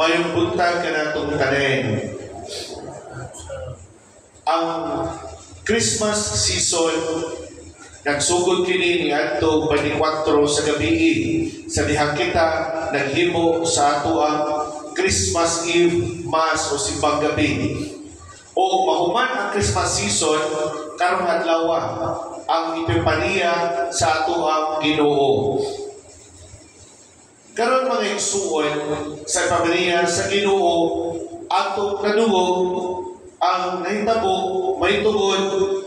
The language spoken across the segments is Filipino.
Mayong buntag ka na itong tanin. Ang Christmas season, nagsugod kini ni Adto 24 sa gabi sa dihang kita naghimo sa ato ang Christmas Eve Mass o simbang gabi. O mahuman ang Christmas season, karong adlaw ang Epipania sa ato ang Ginoo. Karon mga igsuon sa Epipania sa Ginoo, ato nadungog ang nahitabo may tungod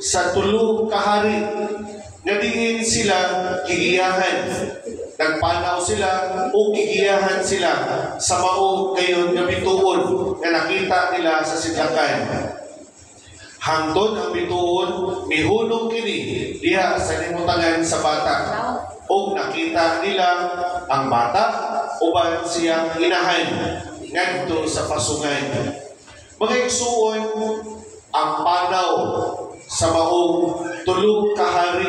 sa tulo ka hari nga diin sila gigiyahan. Nagpanaw sila o gigiyahan sila sa mao gayon nga bituon nga nakita nila sa sidlakan. Hangtod ang bituon mihulog kini diha sa limutangan sa bata. O nakita nila ang bata uban siyang inahan ngadto sa pasungan. Mga igsuon, ang panaw sa maong tulo ka hari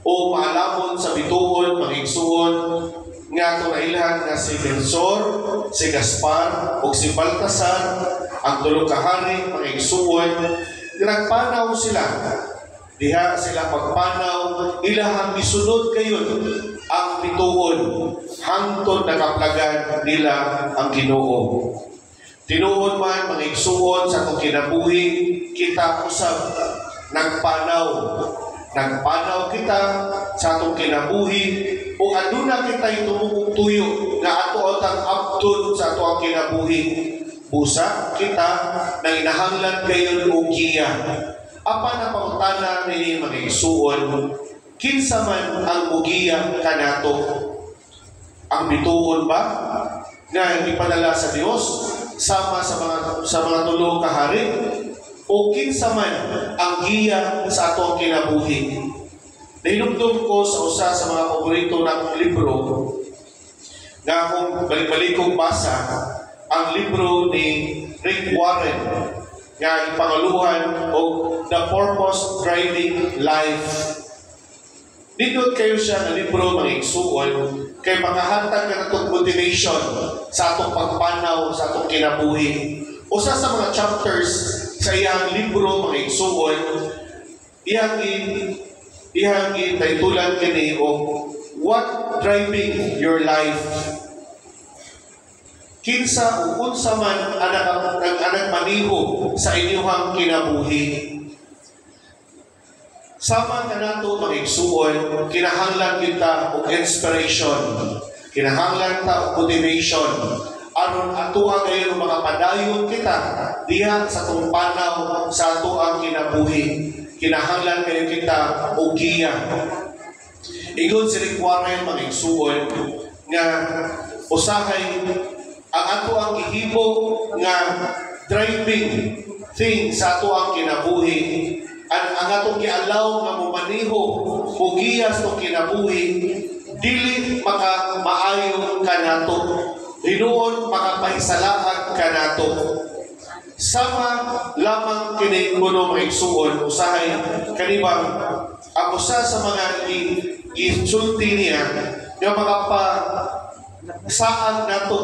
o maalamon sa bituon, mga igsuon, nga ito na ilan na si Bensor, si Gaspar, o si Baltasar, ang tulo ka hari, mga igsuon, nagpanaw sila. Diha sila pagpanaw, ilahang isunod kayo ang bituon, hangtod nakaplagan nila ang Ginoo. Tinuod man, mga igsuon sa itong kinabuhi, kita usab nagpanaw. Nagpanaw kita sa itong kinabuhi o aduna kita itumugong tuyo na ato ang abtun sa ato ang kinabuhi. Busa kita na inahanglan kayo o giya. Apa na pangutana ni mga igsuon, kinsa man ang mugiya kanato? Ang bituon ba nga ipadala sa Dios sama sa mga tulo ka hari o kinsa man ang giya sa atong kinabuhi. Nahinumdum ko sa usa sa mga paborito ng libro nga akong balik-balik kong basa, ang libro ni Rick Warren nga ipangaluhan o The Purpose Driving Life. Nindot kayo siya na libro mga igsuon kay makahatag ka na itong motivation sa atong pagpanaw, sa atong kinabuhi. Usa sa mga chapters sa iyang libro, mga igsuon, iyang titulan kini o What Driving Your Life? Kinsa o unsa man ang maniho sa inyong kinabuhi. Sama ka nato mga igsuon, kinahanglan kita og inspiration, kinahanglan ta og motivation, aron atuha gayon mga padayon kita diha sa atong panaw sa ato ang kinabuhi. Kinahanglan kayo kita og giya. Ingon si Rick Warren mga igsuon nga usahay ang ato ang gihimo nga driving thing sa ato ang kinabuhi. Ang atong gialaw nga mumaniho o giyas ng kinabuhi, dili maayo kanato. Hinuon makapahisalahan kanato. Sama lamang kini kuno mga igsuon, usahay kanibang ang usa sa mga gisulti niya nga mga saan nato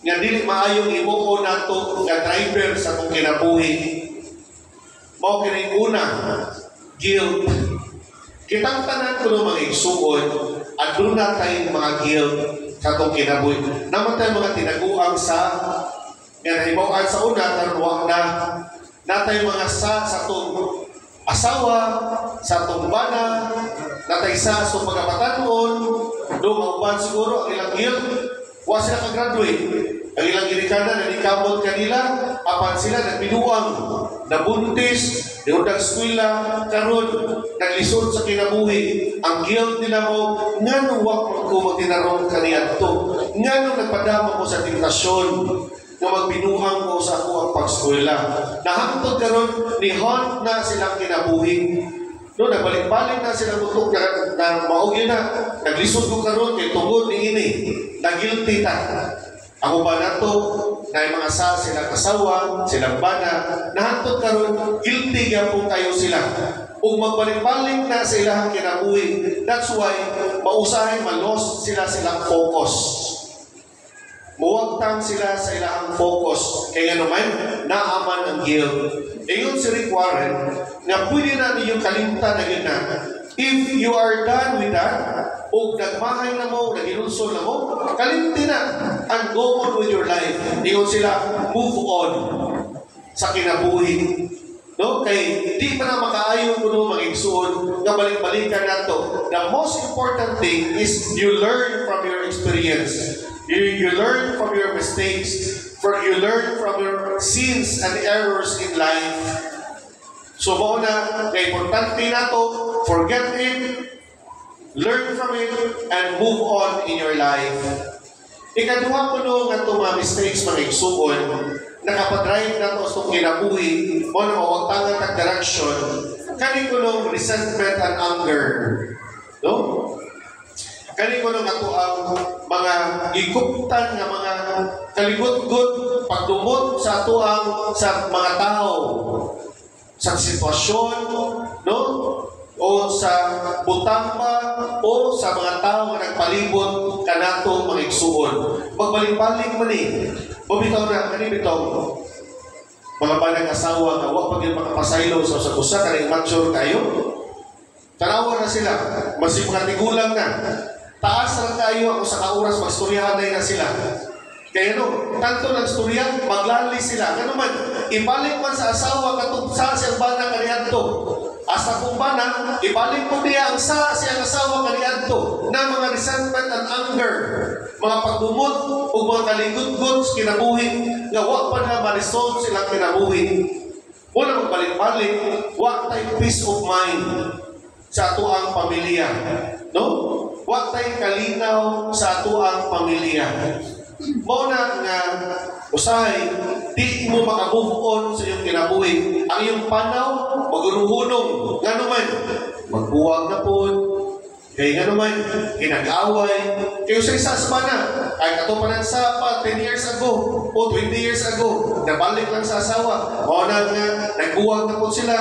nga dili maayong imuo nato nga driver sa atong kinabuhi. Mao kini una, guilt. Kitang tanan ko ng mga igsuon, aduna tayong mga guilt sa itong kinabuhi. Naman tayo mga tinaguang sa nahibawan sa una, taruwang na natay mga sa itong asawa, sa itong bana, natay sa itong pagkapatanon, doon mauban siguro ang ilang guilt, wa sila ka-graduate. Ang ilang girikanan na nikamot kanila, apan sila nagbinuang, nabuntis, niundang eskwela, karon naglisod sa kinabuhi. Ang guilt nila mo, nga nung wak ko magtinarong kaniyadto, nga nung nagpadama ko sa tentasyon, na magbinuang ko sa ako ang pagskwela. Nahangtod karon ni haunt na silang kinabuhi. No, nagbalik-balik na sila tutok na maugin na. Naglisod ko karon kay tungod ni ini. Nagilty ta. Ako ba nato na mga silang asawa, silang bana, nahantod karon guilty gyapon kayo sila. Ug magbalik-balik na sa ilang kinabuhi. That's why mausahay malos silang focus. Huwag sila sa ilahang focus. Kaya naman, naaman ang guilt. Ingon si Rick Warren, na pwede na ninyong kalimtan na yun na, if you are done with that, o nagmahay na mo, naginulsol na mo, kalimti na, and go on with your life. Ingon sila, move on sa kinabuhi. No? Kay di pa na makaayon ko no mag-igsuon nga balik-balikan nato. The most important thing is you learn from your experience. You learn from your mistakes. You learn from your sins and errors in life. So mauna, kay importante nato, forget it, learn from it, and move on in your life. Ikaduha ko no nga itong mga mistakes mga igsuon, nakapadrive na ito sa kinabuhi o na mawagtangan ng direction, kani ko nung resentment and anger. No? Kani ko nung ako ang mga giguptan nga mga kaligot-gut pagdumot sa atuang sa mga tao, sa sitwasyon, no? O sa butang pa, o sa mga tao na nagpalibot kanato mga igsuon. Magbalik-balik man bumitaw na, kanibitaw mga banang asawa na huwag pag yung makapasaylo sa usa kaning mature kayo. Tanawa na sila, masing mga tigulang na. Taas lang kayo ako sa kauras, magstoryahan na sila. Kaya no, tanto ng storya, maglali sila. Ano man, ibalik man sa asawa katong sa siyang banang kaniadto. Asa kung bana, ibalik mo niya ang sa siyang asawa kaniadto na mga resentment and anger, mga pagdumot o mga kaligod-god sa kinabuhi nga wag pa na ma-resolve silang kinabuhi. Wala magbalik-balik, wag tayo peace of mind sa ato ang pamilya. No? Wag tayo kalinaw sa ato ang pamilya. Muna nga usahay, di mo maka-move on sa iyong kinabuhi. Ang iyong panaw, magunuhunong. Nga naman, magbuwag na po. Kaya nga naman, kinag-away. Kaya sa isa sa mana, ay katupanan sa 10 years ago o 20 years ago, nabalik lang sa asawa. O na nga, nagbuwag na po sila.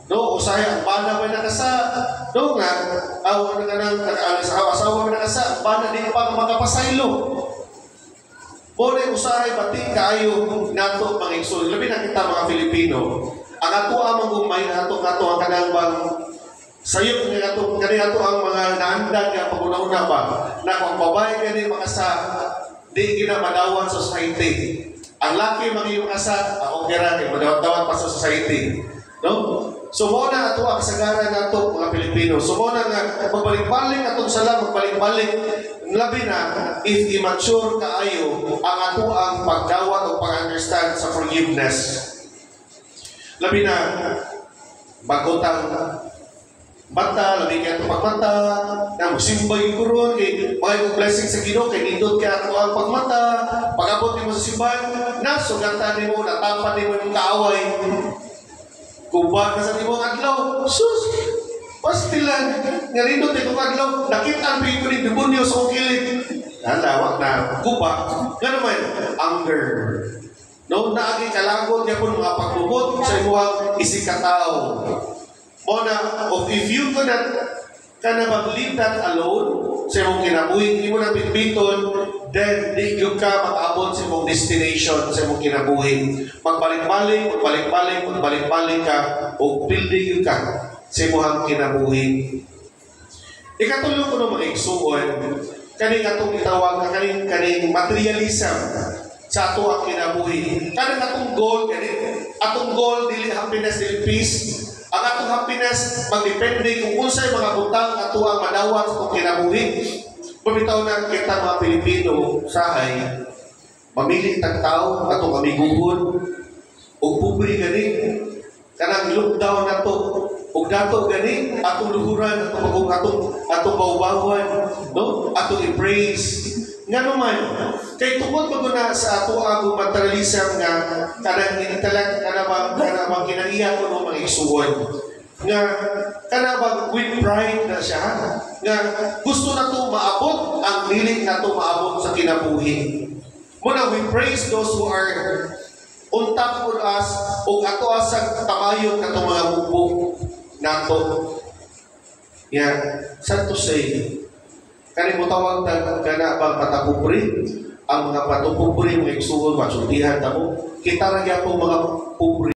No, usahay, ang bana ba nakasa? No nga, asawa ba nakasa? Ang bana di pa makapasaylo. Muna usahay pati kaayo nato mga igsoon. Labi na kita mga Filipino. Ang ato amang gumay nato ang kanang bang sayop nga ato ato ang mga naandag nga paguna-una ba na kung babae gani makasa di gina madawan sa society. Ang laki mga makasa okay ra kay madawat-dawat pa sa society. No? So muna ato ang kasagaran nato mga Pilipino. So muna nga magbalik-balik atong sala magbalik-balik labi na if immature kaayo ang ato ang pagdawat o pag-understand sa forgiveness. Labi na bagotang bata, labi kaya ito pagmata, na musimba yung kuron, kay mga blessing sa Ginoo kay nindot kaya ito ang pagmata, pag-abot mo sa simbahan, nasugatan mo, natapan mo yung kaaway. Kuba ka sa timong adlaw, sus! Pastilan, ngarindot ito adlaw, nakitaan pa yung demonyo sa kilid. Nalawak na kuba. Nga naman, anger. No, naagi kalagot niya po mga paglubot sa imuhang isikatao. Mona, if you cannot mag-leave that alone sa imong kinabuhi, hindi mo na bitbiton, then di yung ka makaabot sa imong destination sa imong kinabuhi. Magbalik-balik ka, o pildi yung ka sa imong kinabuhi. Ikatulong ko ng mga igsuon, kaning atong itawag na kaning materialism sa ato ang kinabuhi. Kaning atong goal, atong goal, dili happiness, dili peace. Ang atong happiness, magdepende kung unsay mga butang ato ang madawat sa atong kinabuhi. Pumitaw na kita mga Pilipino, sahay, mamili tag tao, atong amiguhon, o pubri gani, kanang lockdown na to, o dato gani, atong luhuran, atong bawbawan, no? Atong i-praise. Nga naman, kay tungkol ko na sa ato ang materialism nga kanang intellect, kanang kinaiya ko ng mga isuon. Nga kanang with pride na siya, nga gusto na ito maabot, ang dili na ito maabot sa kinabuhi. Muna, we praise those who are on top of us, o ato asang tamayon na itong mga bubong nato. Yeah, sad to say, Kani mo tawag gana bang patapupri, ang mga patupupri, mga igsuon, masultihan na mo, kita ra gyapon mga pupri.